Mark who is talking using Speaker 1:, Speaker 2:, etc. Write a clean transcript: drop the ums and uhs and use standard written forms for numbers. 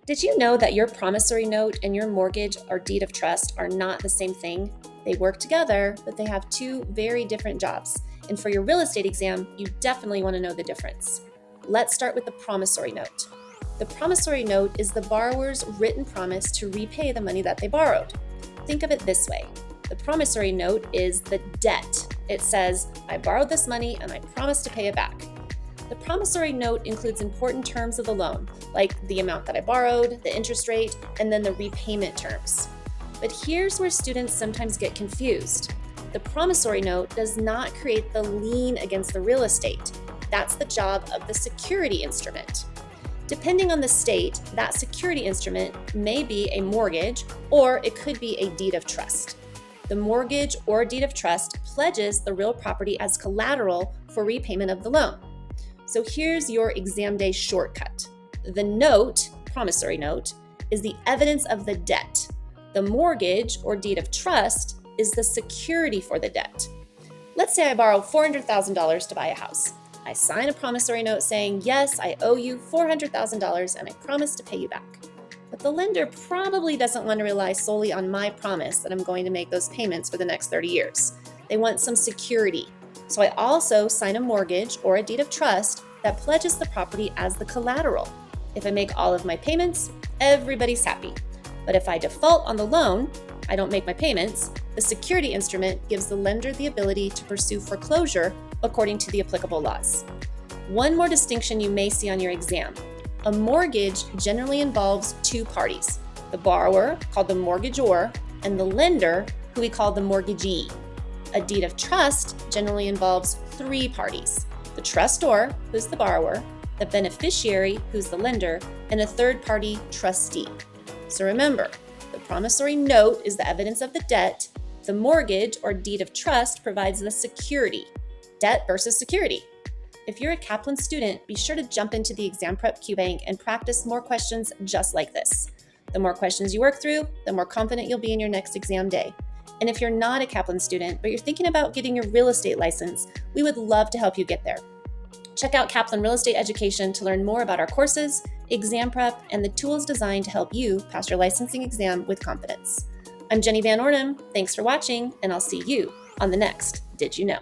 Speaker 1: Did you know that your promissory note and your mortgage or deed of trust are not the same thing? They work together, but they have two very different jobs. And for your real estate exam, you definitely want to know the difference. Let's start with the promissory note. The promissory note is the borrower's written promise to repay the money that they borrowed. Think of it this way. The promissory note is the debt. It says, I borrowed this money and I promise to pay it back. The promissory note includes important terms of the loan, like the amount that I borrowed, the interest rate, and then the repayment terms. But here's where students sometimes get confused. The promissory note does not create the lien against the real estate. That's the job of the security instrument. Depending on the state, that security instrument may be a mortgage or it could be a deed of trust. The mortgage or deed of trust pledges the real property as collateral for repayment of the loan. So here's your exam day shortcut. The note, promissory note, is the evidence of the debt. The mortgage or deed of trust is the security for the debt. Let's say I borrow $400,000 to buy a house. I sign a promissory note saying, yes, I owe you $400,000 and I promise to pay you back. But the lender probably doesn't want to rely solely on my promise that I'm going to make those payments for the next 30 years. They want some security. So I also sign a mortgage or a deed of trust that pledges the property as the collateral. If I make all of my payments, everybody's happy. But if I default on the loan, I don't make my payments, the security instrument gives the lender the ability to pursue foreclosure according to the applicable laws. One more distinction you may see on your exam. A mortgage generally involves two parties, the borrower, called the mortgagor, and the lender, who we call the mortgagee. A deed of trust generally involves three parties, the trustor, who's the borrower, the beneficiary, who's the lender, and a third party trustee. So remember, the promissory note is the evidence of the debt. The mortgage or deed of trust provides the security, debt versus security. If you're a Kaplan student, be sure to jump into the Exam Prep QBank and practice more questions just like this. The more questions you work through, the more confident you'll be in your next exam day. And if you're not a Kaplan student, but you're thinking about getting your real estate license, we would love to help you get there. Check out Kaplan Real Estate Education to learn more about our courses, exam prep, and the tools designed to help you pass your licensing exam with confidence. I'm Jeni VanOrnum. Thanks for watching, and I'll see you on the next Did You Know?